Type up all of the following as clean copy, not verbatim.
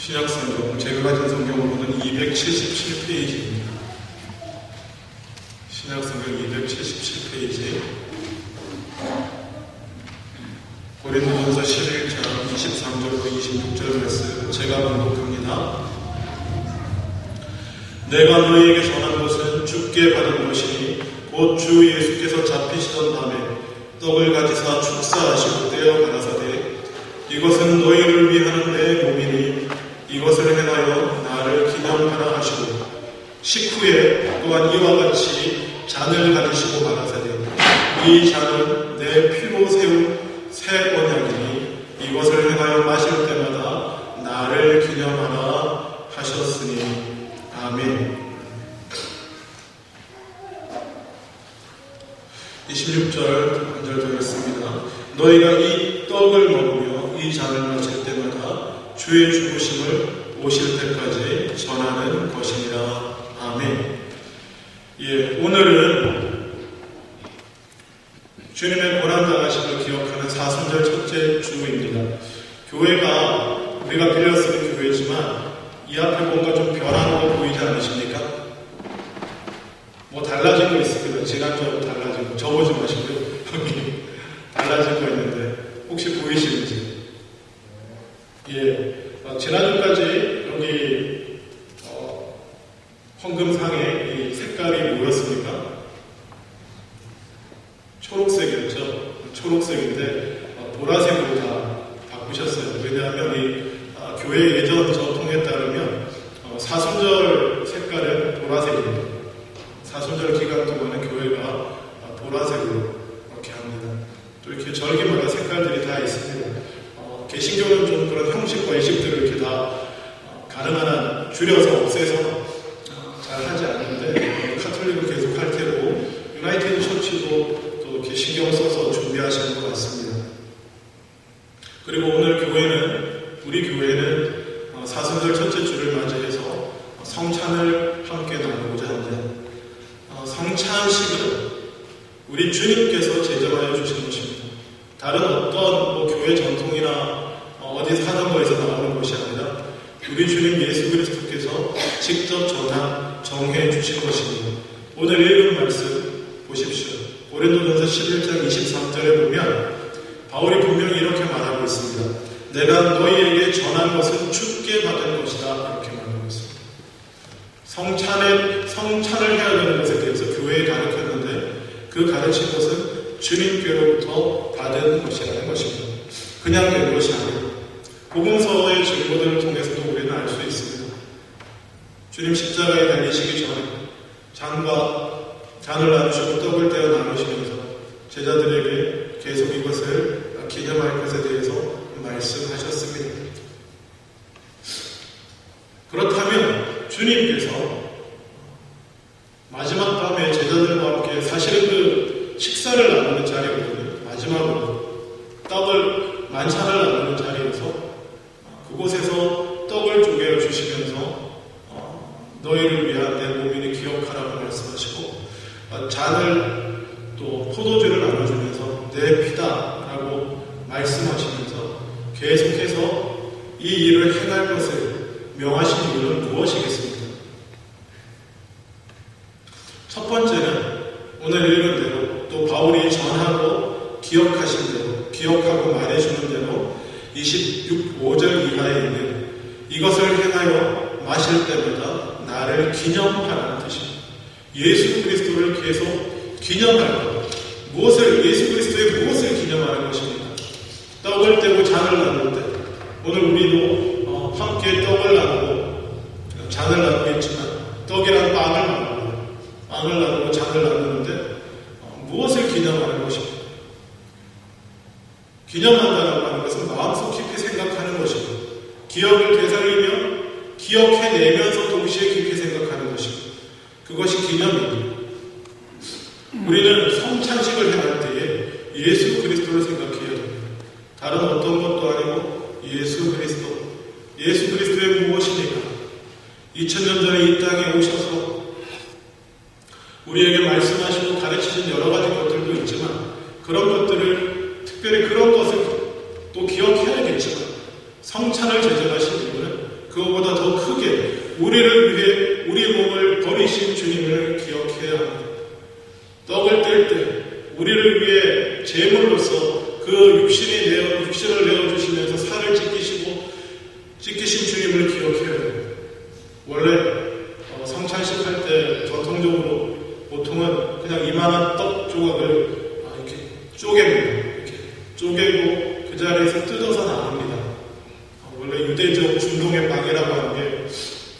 신약성경, 제가 가진 성경으로는 277페이지입니다. 신약성경 277페이지. 고린도전서 11장 23절부터 26절 말씀 제가 봉독합니다. 내가 너희에게 전한 것은 주께 받은 것이니 곧 주 예수께서 잡히시던 밤에 떡을 가지사 축사하시고 떼어 가라사대 이것은 너희를 위하는 내 몸이니 이것을 행하여 나를 기념하라 하시고 식후에 또한 이와 같이 잔을 가지시고 가라사대 이 잔은 내 피로 세운 새 언약이니 이것을 행하여 마실 때마다 나를 기념하라 하셨으니 아멘. 26절 한 절 더 읽습니다. 너희가 이 떡을 먹으며 이 잔을 마실 때마다 주의 죽으심을 오실 때까지 전하는 것이니라. 아멘. 예, 오늘은 주님의 고난당하심을 기억하는 사순절 첫째 주입니다. 교회가 우리가 빌려 쓰는 교회지만 이 앞에 뭔가 좀 변한 거 보이지 않으십니까? 뭐 달라진 거 있습니다. 지난주하고 달라진 거. 저보지 마시고요. 여기 달라진 거 있는데 혹시 보이시는지? 예, 지난주까지 여기 헌금상에 이 색깔이 뭐였습니까? 초록색이었죠. 초록색인데 보라색으로 다 바꾸셨어요. 왜냐하면 이 교회 예전 전통에 따르면 사순절 색깔은 보라색입니다. 사순절 기간 동안은 교회가 보라색으로 이렇게 합니다. 또 이렇게 절기마다 색깔들이 다 있습니다. 개신교는 좀 그런 형식과 의식들을 이렇게 다 가능한 한 줄여서 없애서 잘 하지 않는데 카톨릭은 계속 할 테고 유나이티드 처치도 또 이렇게 신경 써서 준비하시는 것 같습니다. 그리고 오늘 우리 교회는 사순절 첫째 주를 맞이해서 성찬을 함께 나누고자 합니다. 성찬식은 우리 주님께서 제정하여 주신 것입니다. 다른 어떤 교회 전통이나 어디 사는 거에서 나오는 것이 아니라 우리 주님 예수 그리스도께서 직접 정해 주신 것입니다. 오늘 읽은 말씀 보십시오. 고린도전서 11장 23절에 보면 바울이 분명히 이렇게 말하고 있습니다. 내가 너희에게 전한 것은 주께 받은 것이다. 이렇게 말하고 있습니다. 성찬을 해야 되는 것에 대해서 교회에 가르쳤는데 그 가르친 것은 주님께로부터 받은 것이라는 것입니다. 그냥 된 것이 아니고 복음서의 증거들을 통해서도 우리는 알 수 있습니다. 주님 십자가에 달리시기 전에 잔을 나누시고 떡을 떼어 나누시면서 제자들에게 계속 이것을 기념할 것에 대해서 말씀하셨습니다. 그렇다면 주님께서 마지막 밤에 제자들과 함께 사실은 그 식사를 나누는 자리거든요. 마지막으로 만찬을 나누는 자리에서 그곳에서 떡을 쪼개어 주시면서 너희를 위한 내 몸이니 기억하라고 말씀하시고 잔을 또 포도주를 나눠주면서 내 피다라고 말씀하시면서 계속해서 이 일을 행할 것을 명하신 이유는 무엇이겠습니까? 첫 번째는 오늘 읽은 대로 또 바울이 전하고 기억하신 대로 기억하고 말해주는 대로 25절 이하에 있는 이것을 행하여 마실 때마다 나를 기념하라는 뜻입니다. 예수 그리스도를 계속 기념할 것. 예수 그리스도의 무엇을 기념하는 것입니까? 떡을 떼고 잔을 나눌 때 오늘 우리도 함께 떡을 나누고 잔을 나누겠지만 떡이란 빵을 나누고 잔을 나누는데 무엇을 기념하는 것입니까? 기념한다고 하는 것은 마음속 깊이 생각하는 것이고 기억을 되살리며 기억해내면서 동시에 깊이 생각하는 것이고 그것이 기념입니다. 우리는 성찬식을 행할 때에 예수 그리스도를 생각해야 됩니다. 다른 어떤 것도 아니고 예수 그리스도의 무엇입니까? 2000년 전에 이 땅에 오셔서 우리에게 말씀하시고 가르치신 여러 가지 것들도 있지만 그런 것들을 특별히 그런 것을 또 기억해야겠지만 성찬을 제정하신 이유는 그것보다 더 크게 우리를 위해 우리 몸을 버리신 주님을 기억해야 합니다. 떡을 뗄 때 우리를 위해 제물로서 그 육신을 내어주시면서 살을 찢기신 주님을 기억해야 합니다. 원래 성찬식 할 때 전통적으로 보통은 그냥 이만한 떡 조각을 이렇게 쪼갭니다. 이렇게 쪼개고 그 자리에서 뜯어서 나눕니다. 원래 유대적 중동의 빵이라고 하는 게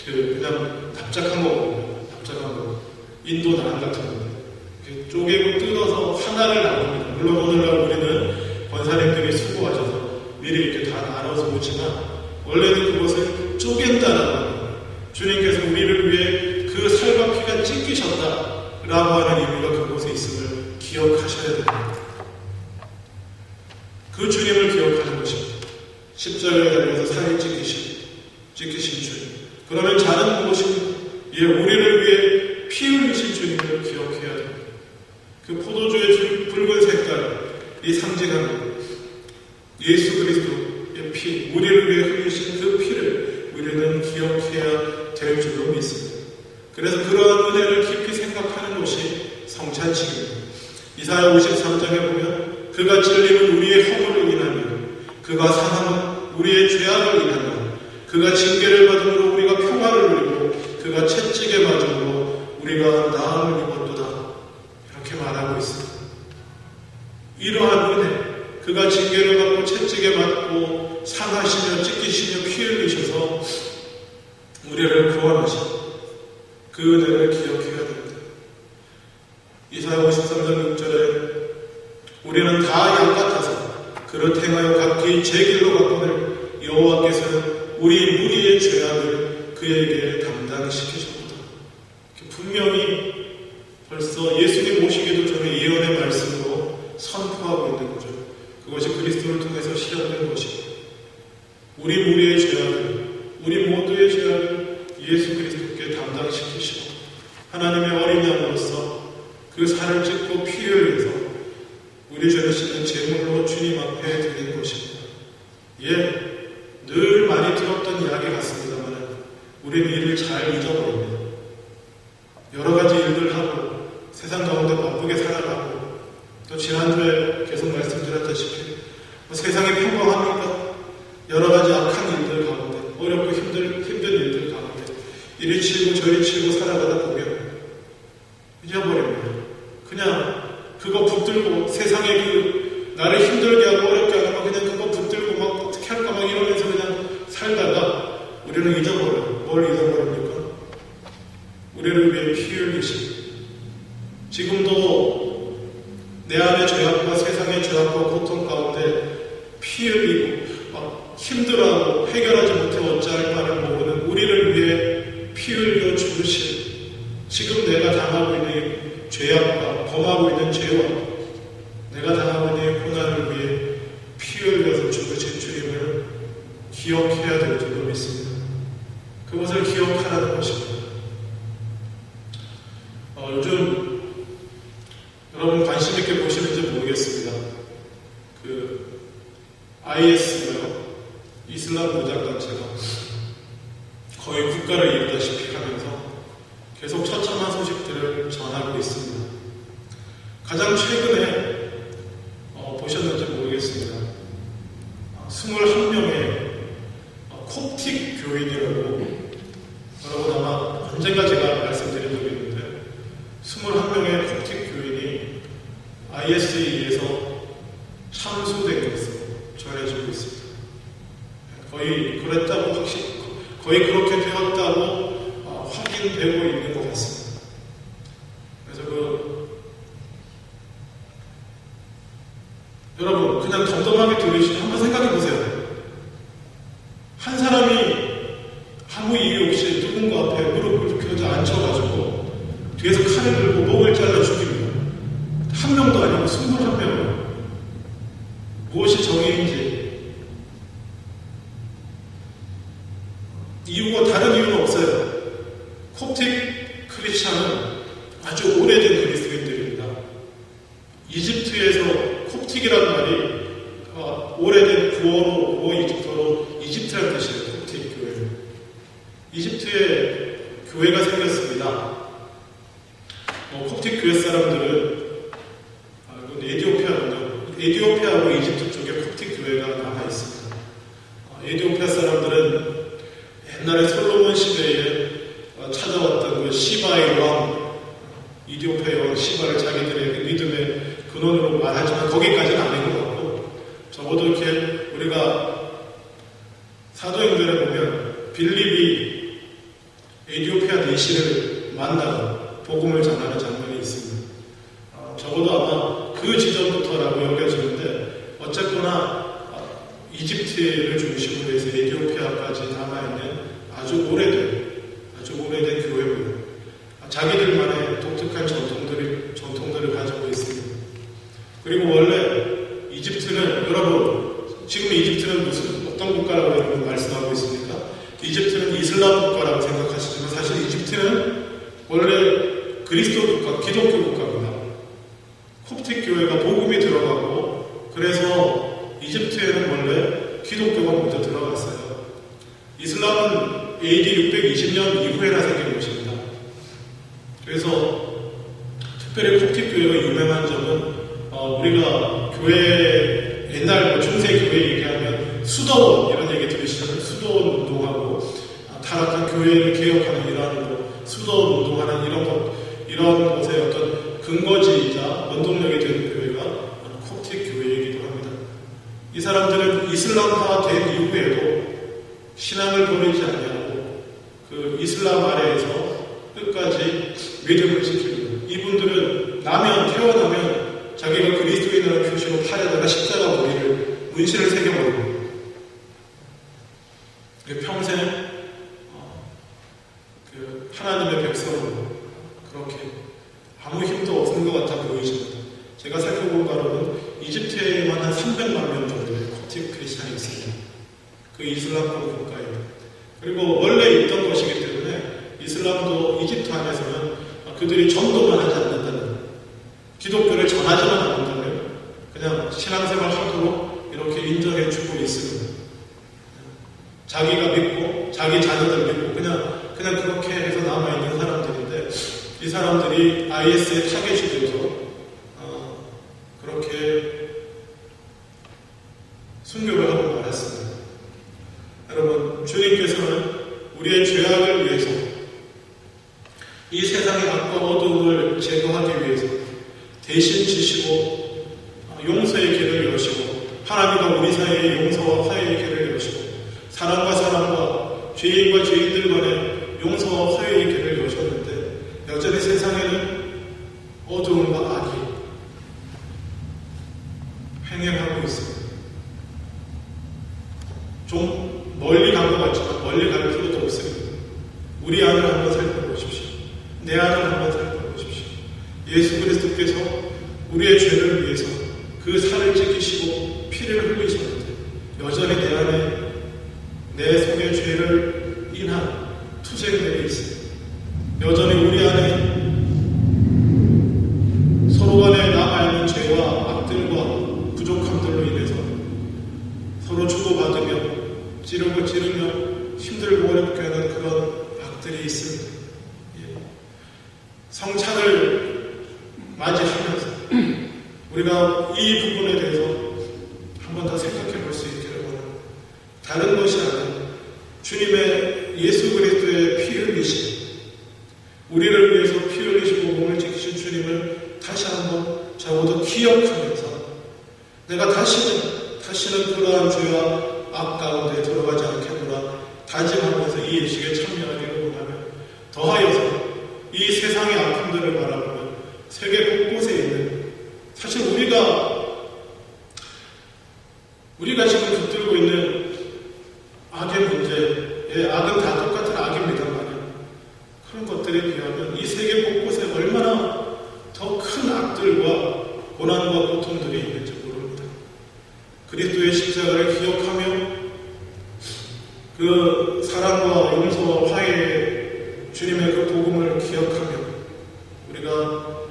그냥 납작한 거거든요. 납작한 거. 인도 난 같은 건데. 쪼개고 뜯어서 하나를 나눕니다. 물론 오늘날 우리는 권사님들이 수고하셔서 미리 이렇게 다 나눠서 오지만 원래는 그것을 쪼갠다라는 거예요. 주님께서 우리를 위해 그 살과 피가 찢기셨다라고 하는 의미가 그곳에 있음을 기억하셔야 됩니다. 그 주님을 기억하는 것입니다. 십자가에 달려서 살이 찢기신 주님. 그러면 자는 무엇입니까? 우리를 위해 피 흘리신 주님을 기억해야 됩니다. 그 포도주의 붉은 색깔이 상징하는 예수 그리스도의 피, 우리를 위해 흘리신 그 피를 우리는 기억해야 될 줄로 믿습니다. 그래서 그러한 은혜를 깊이 생각하는 것이 성찬식입니다. 이사야 53장에 보면 그가 찔림은 우리의 허물을 인하며 그가 상함은 우리의 죄악을 인하며 그가 징계를 받음으로 우리가 평화를 누리고 그가 채찍에 맞음으로 우리가 나음을 입었도다. 이렇게 말하고 있습니다. 이러한 은혜, 그가 징계를 받고 채찍에 맞고 상하시며 찢기시며 피 흘리셔서 우리를 구원하신 그 은혜를 기억해야 됩니다. 이사야 53장 6절에 우리는 다 양 같아서 그릇 행하여 각기 제 길로 갔거늘 여호와께서는 우리 무리의 죄악을 그에게 담당시키셨다. 분명히 벌써 예수님 오시기도 전에 예언의 말씀으로 선포하고 있는 거죠. 그것이 그리스도를 통해서 실현된 것이고 우리 무리의 죄악을, 우리 모두의 죄악을 예수 그리스도께 담당시키시고 하나님의 어린 양으로서 그 살을 찢고 피를 흘려서 우리 죄를 씻는 제물로 주님 앞에 드린 것입니다. 늘 많이 들었던 이야기 같습니다만 우리는 이를 잘 잊어버립니다. 여러 가지 일들 하고 세상 가운데 바쁘게 살아가고 또 지난주에 계속 말씀드렸다시피 세상이 평범합니까? 여러 가지 악한 일들 가운데 어렵고 힘든 일들 가운데 이리 치고 저리 치고 살아가다 보면 잊어버립니다. 그냥 그거 붙들고 세상에 나를 힘들게 하고 어렵게 하면 그냥 그거 붙들고 막 어떻게 할까 막 이러면서 그냥 살다가 우리는 잊어버려요. 뭘 잊어버립니까? 우리를 위해 피 흘리신 지금도 내 안의 죄악과 세상의 죄악과 고통 가운데 피 흘리고 막 힘들어하고 해결하지 못해 어찌할 바를 모르는 우리를 위해 피 흘려 죽으신 지금 내가 당하고 있는 죄악과 범하고 있는 죄와 내가 당하고 있는 고난을 위해 피 흘려서 죽으신 주님을 기억해야 될 줄로 믿습니다. 그것을 기억하라는 것입니다. 요즘 여러분 관심 있게 보시는지 모르겠습니다. IS가요, 이슬람 무장단체가 거의 국가를 이루다시피 하면서 계속 처참한 소식들을 전하고 있습니다. 가장 최근에 보셨는지 모르겠습니다. 21명의 콥틱 교인이라고 여러분 아마 언젠가 제가 말씀드린 적이 있는데 21명의 콥틱 교인이 IS에 의해서 참수된 것으로 전해지고 있습니다. 거의 그랬다고 거의 그렇게 되었다고 확인되고 있는 것 같습니다. 그래서 여러분 그냥 덤덤하게 들으시면 한번 생각해 보세요. 한 사람이 아무 이유 없이 누군가 앞에 무릎을 꿇고 앉혀가지고 뒤에서 칼을 들고 목을 잘라 죽입니다. 한 명도 아니고 21명. 무엇이 정의인지 이유가 다른 이유는 없어요. 콥틱 크리스찬은 아주 오래된 그리스도인들입니다. 이집트에서 콥틱이라는 말이 오래된 구어 이집트어로 이집트라는 뜻이에요. 콥틱 교회. 이집트에 교회가 생겼습니다. 콥틱 교회 사람들은 에티오피아하고 이집트 쪽에 콥틱 교회가 남아 있습니다. 에티오피아 사람들은 옛날에 솔로몬 시대에 찾아왔던 그 시바의 왕, 이디오피아의 왕 시바를 자기들의 믿음의 근원으로 말하지만 거기까지는 아닌 것 같고, 적어도 이렇게 우리가 사도행전에 보면 빌립이 에티오피아 내시를 만나고 복음을 전하는 장면이 있습니다. 적어도 아마 그 지점부터라고 여겨지는데, 어쨌거나 이집트를 중심으로 해서 에티오피아까지 남아있는 아주 오래된 교회고요. 자기들만의 독특한 전통들을 가지고 있습니다. 그리고 원래 이집트는, 여러분, 지금 이집트는 어떤 국가라고 여러분 말씀하고 있습니까? 이집트는 이슬람 국가라고 생각하시지만 사실 이집트는 원래 그리스도 국가, 기독교 국가입니다. 콥틱 교회가 복음이 들어가고, 그래서 이집트에는 원래 기독교가 먼저 들어갔어요. 이슬람은 AD 620년 이후에나 생긴 것입니다. 그래서 특별히 콥틱 교회가 유명한 점은 우리가 교회, 옛날 중세 교회 얘기하면 수도원 이런 얘기 들으시잖아요. 수도원 운동하고 타락한 교회를 개혁하는 이러한 수도원 운동하는 이런 것의 어떤 근거지이자 원동력이 되는 교회가 콥틱 교회이기도 합니다. 이 사람들은 이슬람화 된 이후에도 신앙을 버리지 않냐고 그 이슬람 아래에서 끝까지 믿음을 지킵니다. 이분들은 태어나면 자기가 그리스도인이라는 표시로 팔에다가 십자가 머리를 문신을 새겨버립니다. 평생 하나님의 백성으로 그렇게 아무 힘도 없는 것 같아 보이십니다. 제가 살펴본 바로는 이집트에만 한 300만 명 정도의 콥틱 크리스찬이 있습니다. 그 이슬람권 국가에. 그리고 원래 있던 것이기 때문에 이슬람도 이집트 안에서는 그들이 전도만 하지 않는다면, 기독교를 전하지만 않는다면 그냥 신앙생활 하도록 이렇게 인정해주고 있습니다. 자기가 믿고 자기 자녀들 믿고 그냥 그렇게 해서 남아있는 사람들인데, 이 사람들이 IS의 타겟이 되어서 그렇게 순교를 하고 말았습니다. 여러분, 주님께서는 우리의 죄악을 위해서, 이 세상의 악과 어두움을 제거하기 위해서 대신 지시고 용서의 길을 여시고, 하나님과 우리 사이의 용서와 화해의 길을 여시고, 사람과 사람과 죄인과 죄인들 간의 용서와 화해의 길을 여셨는데, 여전히 세상에는 어두움과 악이 횡행하고 있습니다. 좀 멀리 간 것 같지만 멀리 갈 필요도 없습니다. 우리 안을 한번 살펴보십시오. 내 안을 한번 살펴보십시오. 예수 그리스도께서 우리의 죄를 위해서 그 살을 찢기시고 피를 흘리셨는데, 여전히 내 안에 내 속의 죄를 인한 투쟁들이 있습니다. 여전히 우리 안에 서로 간에 남아있는 죄와 악들과 부족함들로 인해서 서로 주고받으며 찌르며 힘들고 어렵게 하는 그런 악들이 있습니다. 성찬을 맞이하면서 우리가 이 부분에 대해서 한 번 더 생각해 볼 수 있기를 원합니다. 다른 것이 아닌 주님의 예수 그리스도의 피 흘리심, 우리를 위해서 피 흘리시고 몸을 지키신 주님을 다시 한번 적어도 기억하면서, 내가 다시는 그러한 죄와 악 가운데 들어가지 않겠노라 다짐하면서 이 예식에 참여하기를 원하며, 더하여서 이 세상의 아픔들을 바라보면 세계 곳곳에 있는, 사실 우리가 지금 붙들고 있는 악의 문제, 악은 다 똑같은 악입니다만, 그런 것들에 비하면 이 세계 곳곳에 얼마나 더 큰 악들과 고난과 고통들이 있는지 모릅니다. 그리스도의 십자가를 기억하며 그 사랑과 용서와 화해의 주님의 그 복음을 기억하며 우리가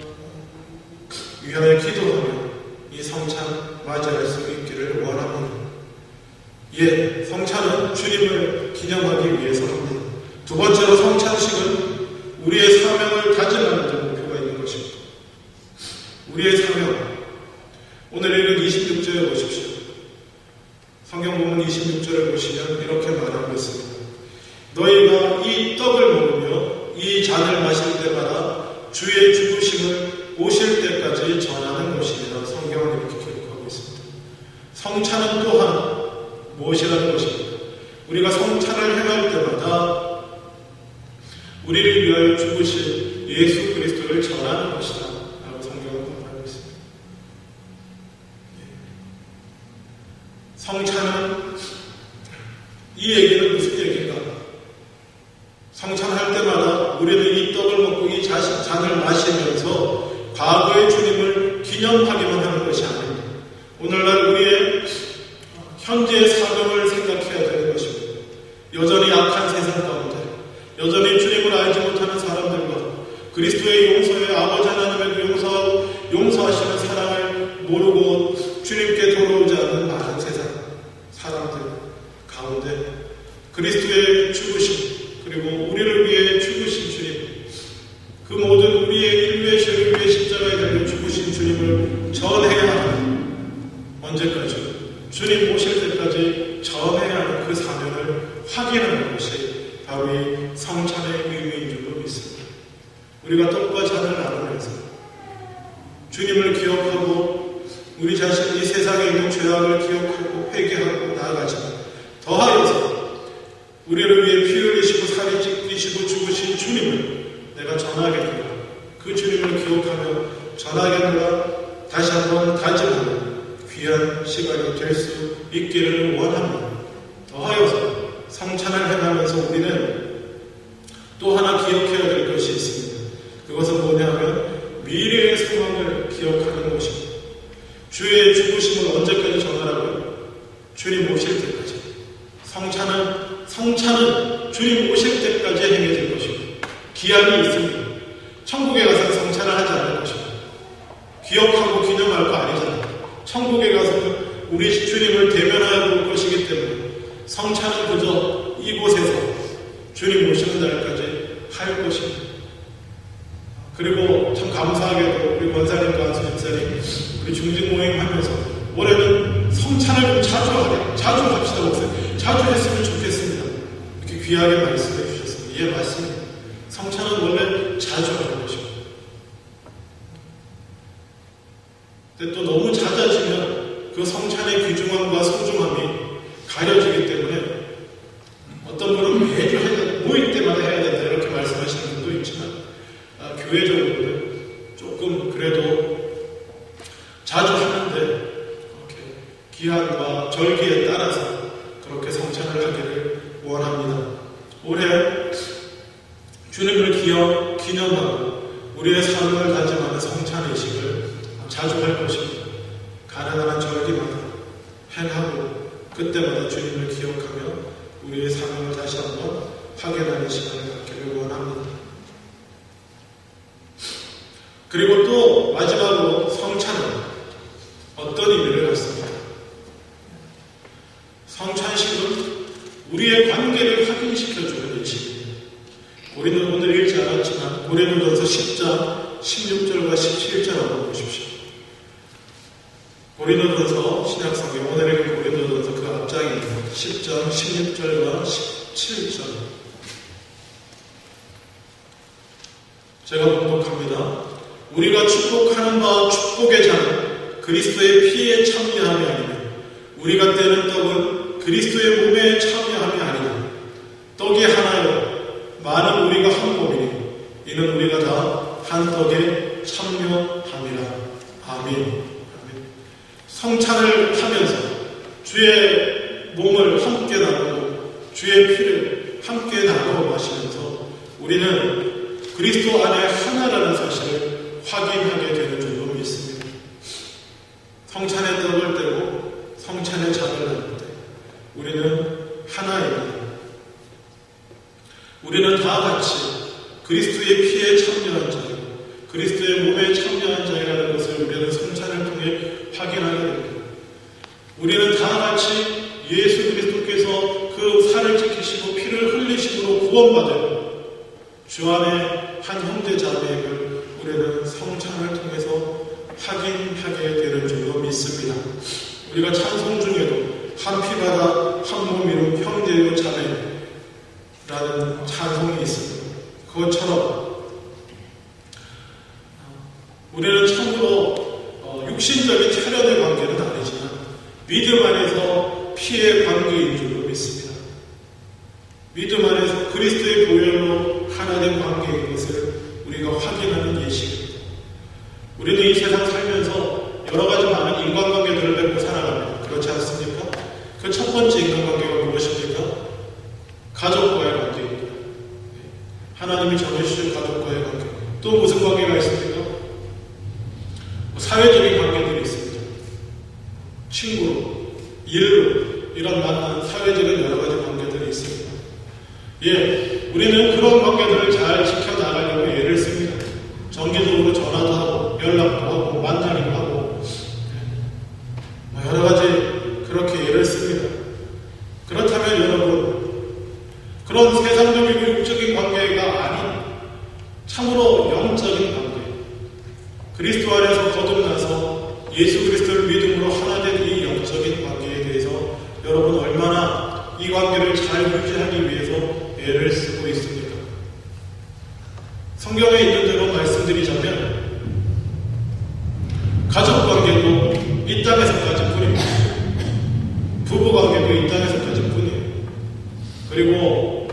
위하여 기도하며 이 성찬 맞이할 수 있기를 원합니다. 성찬은 주님을 기념하기 위해서 합니다. 두 번째로 성찬식은 우리의 사명을 다짐하는 데 목표가 있는 것입니다. 우리의 사명. 오늘 읽은 26절에 보십시오. 성경 본문 26절을 보시면 이렇게 말하고 있습니다. 너희가 이 떡을 먹으며 이 잔을 마실 때마다 주의 죽으심을 오실 때까지 전하는 것이라 성경은 이렇게 기록하고 있습니다. 성찬은 또한 무엇이라는 것입니까? 우리가 성찬을 행할 때마다 우리를 위하여 죽으신 예수 그리스도를 전하는 것이다 라고 성경은 말하고 있습니다. 성찬은 이 얘기는 무슨 얘기인가? 성찬할 때마다 우리는 이 떡을 먹고 이 잔을 마시면서 과거의 주님을 기념하기만 하는 것이 아닙니다. 오늘날 우리의 현재의 사명을 생각해야 되는 것입니다. 여전히 악한 세상 가운데 여전히 주님을 알지 못하는 사람들과 그리스도의 용서에 아버지 하나님의 용서하시는 사랑을 모르고 주님께 돌아오지 않는 많은 세상 사람들 가운데 그리스도의 죽으심 그리고 우리를 위해 죽으신 주님 그 모든 우리의 인류의 죄를 위해 십자가에 달려 죽으신 주님을 전해야 하는 언제까지? 주님 오실 때까지 전해야 하는 그 사명을 확인하는 것이 바로 이 성찬의 의미인 줄로 믿습니다. 우리가 떡과 잔을 나누면서 주님을 기억하고 우리 자신이 이 세상에 있는 죄악을 기억하고 회개하고 나아가지만 더하여서 우리를 위해 피 흘리시고 살이 찢기시고 죽으신 주님을 내가 전하겠노라. 그 주님을 기억하며 전하겠노라. 다시 한번 다짐하는 귀한 시간이 될 수 있기를 원합니다. 더하여서 성찬을 행하면서 우리는 또 하나 기억해야 될 것이 있습니다. 그것은 뭐냐면 미래의 상황을 기억하는 것입니다. 주의 죽으심을 언제까지 전하라고요? 주님 오실 때까지. 성찬은 주님 오실 때까지 행해질 것입니다. 기한이 있습니다. 천국에 가서 성찬을 하지 않을 것입니다. 기억하고 기념할 거 아니잖아요. 천국에 가서는 우리 주님을 대면하여 볼 것이기 때문에 성찬은 그저 이곳에서 주님 오시는 날까지 할 것입니다. 그리고 참 감사하게도 우리 권사님과 안수 집사님 우리 중직 모임 하면서 올해는 성찬을 자주 합시다 목사님. 자주 했으면 좋겠습니다. 이렇게 귀하게 말씀해 주셨습니다. 예, 맞습니다. 성찬은 원래 자주 하는 것입니다. 근데 또 너무 잦아지면 그 성찬의 귀중함과 소중함이 가려지기 때문에 어떤 분은 매주 모일 때마다 해야 된다 이렇게 말씀하시는 분도 있지만 교회적으로는 조금 그래도 자주 하는데 이렇게 기한과 절기에 따라서 그렇게 성찬을 하기를 원합니다. 올해 주님을 기념하고 우리의 삶을 다짐하는 성찬 의식을 자주 할 것입니다. 가능한 한 절기마다 행하고 그때마다 주님을 기억하며 우리의 사명을 다시 한번 확인하는 시간을 갖기를 원합니다. 그리고 또 마지막으로 성찬은 어떤 의미를 갖습니까? 성찬식은 우리의 관계를 확인시켜주는 의식입니다. 우리는 오늘 읽지 않았지만 고린도전서 10장 16절과 17절 한번 보십시오. 고린도전서 신약성경 오늘 읽은 고린도전서 그 앞장입니다. 10장 16절과 17절 제가 봉독합니다. 우리가 축복하는 바 축복의 잔은 그리스도의 피에 참여함이 아니며 우리가 떼는 떡은 그리스도의 몸에 참여함이 아니며 떡이 하나요 많은 우리가 한 몸이니 이는 우리가 다 한 떡에 참여함이라. 아멘. 성찬을 하면서 주의 몸을 함께 나누고 주의 피를 함께 나누어 마시면서 우리는 그리스도 안에 하나라는 사실을 확인하게 되는 줄로 믿습니다. 성찬의 떡을 떼고 성찬의 잔을 나눌 때 우리는 하나입니다. 우리는 다 같이 그리스도의 피에 참여한 자이고 그리스도의 몸에 참여한 자이라는 것을 우리는 성찬을 통해 확인하게 됩니다. 우리는 다 같이 예수 그리스도께서 그 살을 지키시고 피를 흘리심으로 구원받은 주 안에 한 형제 자매임을 우리는 성찬을 통해서 확인하게 되는 줄로 믿습니다. 우리가 찬송 중에도 한 피바다 한 몸이로 형제요 자매라는 찬송이 있습니다. 그것처럼 우리는 참으로 육신적인 혈연의 관계는 아니지만 믿음 안에서 피의 관계인 줄로 믿습니다. 믿음 안에서 그리스도의 보혈로 하나 된 관계인 것을 우리가 확인하는 예식입니다. 우리는 이 세상 살면서 여러 가지 많은 인간관계들을 맺고 살아갑니다. 그렇지 않습니까? 그 첫 번째 인간관계가 무엇입니까? 가족과의 관계입니다. 하나님이 정해주신 가족과의 관계. 또 무슨 관계가 있습니까? 사회적인 관계들이 있습니다. 친구로, 일로, 이런 만난 사회적인 여러 가지 관계들이 있습니다. 우리는 그런 관계들을 잘 지켜나가려고 예를 씁니다. 정기적으로 전화도 하고, 연락도 하고, 만나기도 하고, 여러 가지 그렇게 예를 씁니다. 그렇다면 여러분, 그런 세상적이고 육적인 관계가 아닌 참으로 영적인 관계, 그리스도 안에서 거듭나서 예수 그리스도를 믿음으로 하나 된 이 영적인 관계에 대해서 여러분 얼마나 이 관계를 잘 유지하기 위해서 애를 쓰고 있습니까? 성경에 있는 대로 말씀드리자면 가족 관계도 이 땅에서까지 뿐입니다. 부부 관계도 이 땅에서까지 뿐이에요. 그리고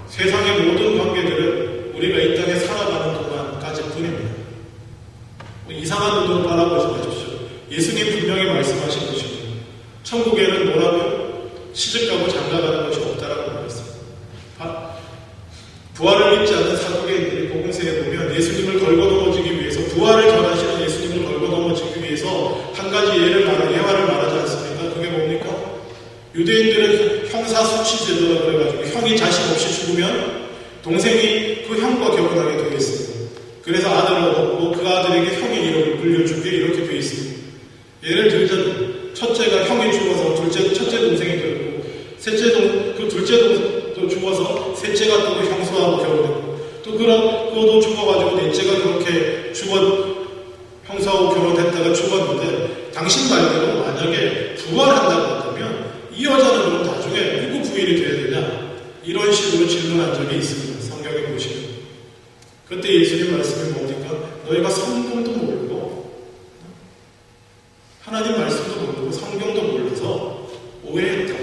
세상의 모든 관계들은 우리가 이 땅에 살아가는 동안까지 뿐입니다. 이상한 눈으로 바라보지 마십시오. 예수님 분명히 말씀하신 것입니다. 천국에는 뭐라고요? 시집가고 장가가는 것이 없다라고 말했습니다. 부활을 믿지 않는 사도계인들이 복음서에 보면 예수님을 걸고 넘어지기 위해서, 부활을 전하시는 예수님을 걸고 넘어지기 위해서 한 가지 예화를 말하지 않습니까? 그게 뭡니까? 유대인들은 형사수치제도라고 그래가지고 형이 자식 없이 죽으면 동생이 그 형과 결혼하게 되어 있습니다. 그래서 아들을 얻고 그 아들에게 형의 이름을 물려주게 이렇게 되어 있습니다. 예를 들자면 첫째가 형이 죽어서 첫째 동생이 되고 그 둘째 동생도 죽어서 셋째가 또 형수하고 결혼했고 또 그것도 죽어가지고 넷째가 그렇게 형수하고 결혼했다가 죽었는데 당신 말대로 만약에 부활한다고 한다면 이 여자는 그럼 나중에 누구 부인이 돼야 되냐? 이런 식으로 질문한 적이 있습니다. 성경에 보시면. 그때 예수님 말씀이 뭡니까? 너희가 성경도 모르고 하나님 말씀도 모르고 성경도 몰라서 오해했다.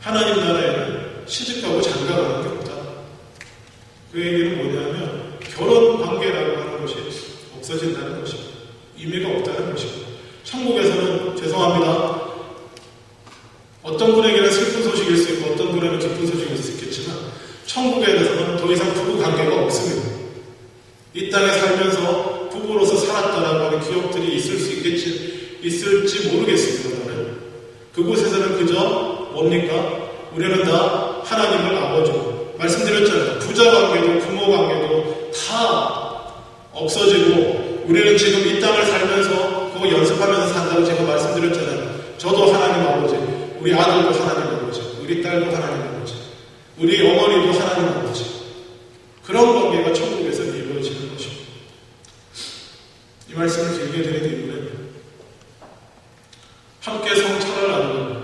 하나님 나라에는 시집가고 장가가는 게 없다. 그 얘기는 뭐냐면 결혼 관계라고 하는 것이 없어진다는 것입니다. 의미가 없다는 것입니다. 천국에서는 죄송합니다. 어떤 분에게는 슬픈 소식일 수 있고 어떤 분에게는 기쁜 소식일 수 있겠지만 천국에 대해서는 더 이상 부부 관계가 없습니다. 이 땅에 살면서 부부로서 살았다라고 하는 기억들이 있을지 모르겠습니다만 그곳에서는 그저 뭡니까? 우리는 다 하나님을 아버지로 말씀드렸잖아요. 부자 관계도 부모 관계도 다 없어지고 우리는 지금 이 땅을 살면서 그거 연습하면서 산다고 제가 말씀드렸잖아요. 저도 하나님 아버지, 우리 아들도 하나님 아버지, 우리 딸도 하나님 아버지, 우리 어머니도 하나님 아버지. 그런 관계가 천국에서 이루어지는 것입니다. 이 말씀을 길게 드리는 이유는 함께 성찬을 나누는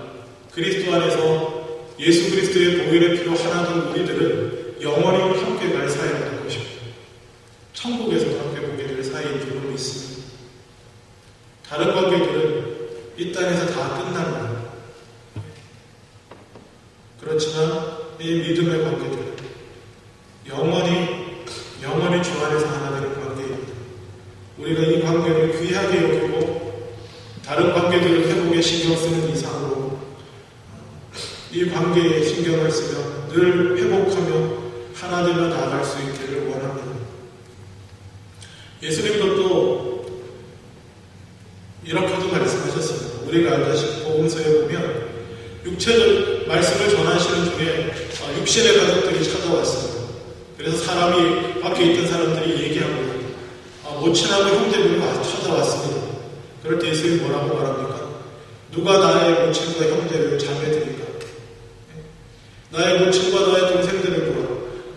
그리스도 안에서 예수 그리스도의 보혈의 피로 하나 된 우리들은 영원히 함께 갈 사이라는 것입니다. 천국에서도 함께 보게 될 사이인 줄로 믿습니다. 다른 관계들은 이 땅에서 다 끝납니다. 그렇지만 이 믿음의 관계들은 영원히 주 안에서 하나 되는 관계입니다. 우리가 이 관계를 귀하게 여기고 다른 관계들을 회복에 신경 쓰는 이상으로 이 관계에 신경을 쓰며 늘 회복하며 하나 되며 나아갈 수 있기를 원합니다. 예수님도 또 이렇게도 말씀하셨습니다. 우리가 알다시피 복음서에 보면 육체적 말씀을 전하시는 중에 육신의 가족들이 찾아왔습니다. 그래서 사람이 밖에 있던 사람들이 얘기하고 모친하고 형제들이 찾아왔습니다. 그럴 때 예수님이 뭐라고 말합니까? 누가 나의 모친과 형제를 자매들인가? 나의 모친과 나의 동생들을 보라.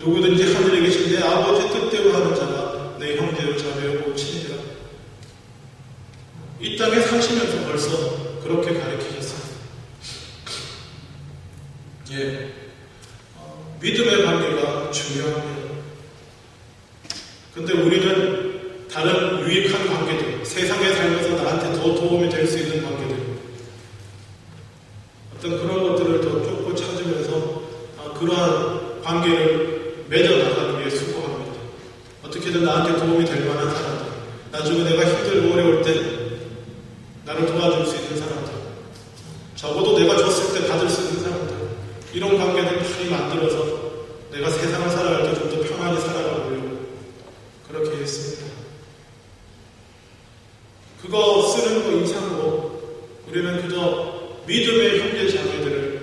누구든지 하늘에 계신 내 아버지 뜻대로 하는 자가 내 형제요 자매요 모친이라. 이 땅에 사시면서 벌써 그렇게 가르치셨어요. 믿음의 관계가 중요합니다. 근데 우리는 다른 유익한 관계들, 세상에 살면서 나한테 더 도움이 될 수 있는 관계들, 어떤 그런 것들을 더 쫓고 찾으면서 그러한 관계를 맺어나가기 위해 수고합니다. 어떻게든 나한테 도움이 될 만한 사람들, 나중에 내가 힘들고 어려울 때 나를 도와줄 수 있는 사람들, 적어도 내가 줬을 때 받을 수 있는 사람들, 이런 관계들 많이 만들어서 내가 세상을 살아갈 때 좀 더 편안히 살아가보려고 그렇게 했습니다. 그거 쓰는 거 이상으로 우리는 그저 믿음의 형제 자매들을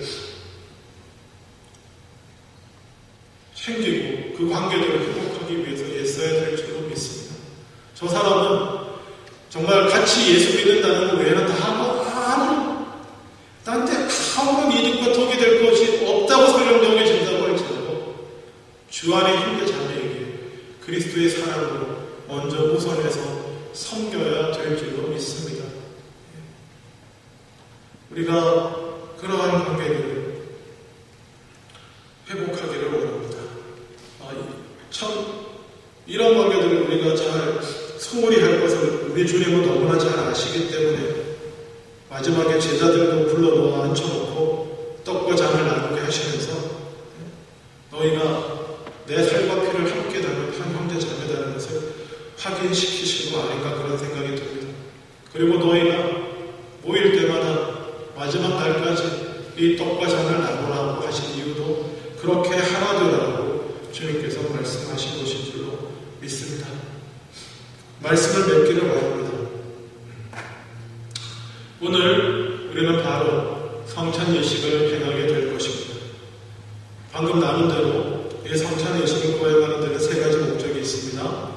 챙기고 그 관계들을 회복하기 위해서 애써야 될 줄로 믿습니다. 저 사람은 정말 같이 예수 믿는다는 것 외에는 나한테 아무런 이득과 덕이 될 것이 없다고 설명되고 계신다고 할지라도 주 안의 형제 자매에게 그리스도의 사랑으로 먼저 우선해서 섬겨야 될 줄로 믿습니다. 우리가 그러한 관계를 회복하기를 원합니다. 참 이런 관계들을 우리가 잘 소홀히 할 것을 우리 주님은 너무나 잘 아시기 때문에 마지막에 제자들도 불러놓아 앉혀놓고 떡과 잔을 나누게 하시면서 너희가 내 살과 피를 함께 나눈 한 형제 자매다는 것을 확인시키신 거 아닌가 그런 생각이 듭니다. 그리고 너희가 모일 때마다 마지막 날까지 이 떡과 잔을 나누라고 하신 이유도 그렇게 하나 되라고 주님께서 말씀하신 것인 줄로 믿습니다. 말씀을 맺기를 원합니다. 오늘 우리는 바로 성찬 예식을 행하게 될 것입니다. 방금 나눈 대로 이 성찬 예식을 거행하는 데는 세 가지 목적이 있습니다.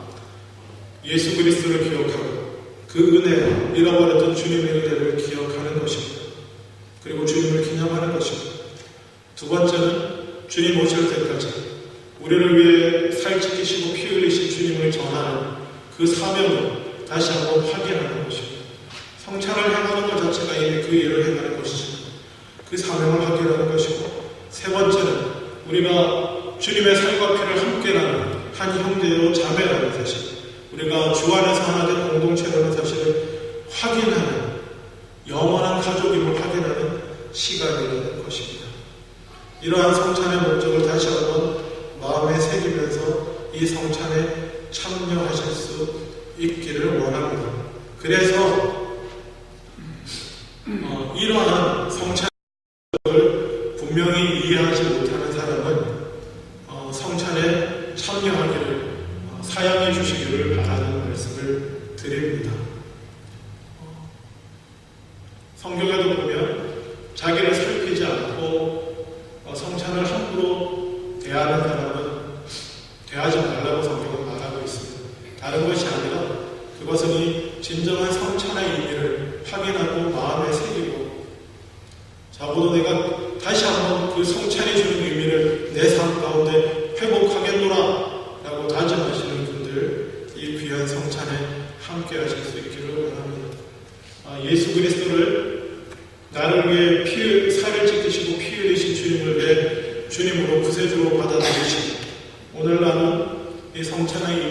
예수 그리스도를 기억하고 그 은혜, 잃어버렸던 주님의 은혜를 기억하는 것입니다. 그리고 주님을 기념하는 것입니다. 두 번째는 주님 오실 때까지 우리를 위해 살 지키시고 피 흘리신 주님을 전하는 그 사명을 다시 한번 확인하는 것입니다. 성찬을 행하는 것 자체가 이미 그 일을 행하는 것이지만 그 사명을 확인하는 것이고, 세 번째는 우리가 주님의 살과 피를 함께 나누는 한 형제요 자매라는 사실, 우리가 주 안에서 하나 된 공동체라는 사실을 확인하는, 영원한 가족임을 확인하는 시간이 되는 것입니다. 이러한 성찬의 목적을 다시 한번 마음에 새기면서 이 성찬에 참여하실 수 있기를 원합니다. 그래서 이러한 성찬을 분명히 이해하지 못하는 사람은 성찬에 참여하기를 사양해 주시기를 바라는 말씀을 드립니다. 성경에도 보면 자기를 살피지 않고 성찬을 함부로 대하는 사람은 대하지 말라고 성경은 말하고 있습니다. 다른 것이 아니라 그것은 이 진정한 성찬의 의미를 확인하고 마음에 새기고, 적어도 내가 다시 한번 그 성찬이 주는 의미를 내 삶 가운데 회복하겠노라 라고 다짐하시는 분들, 이 귀한 성찬에 함께 하실 수 있기를 원합니다. 예수 그리스도를 나를 위해 살을 찢기시고 피 흘리신 주님을 내 주님으로 구세주로 받아들이시고, 오늘 나는 이 성찬의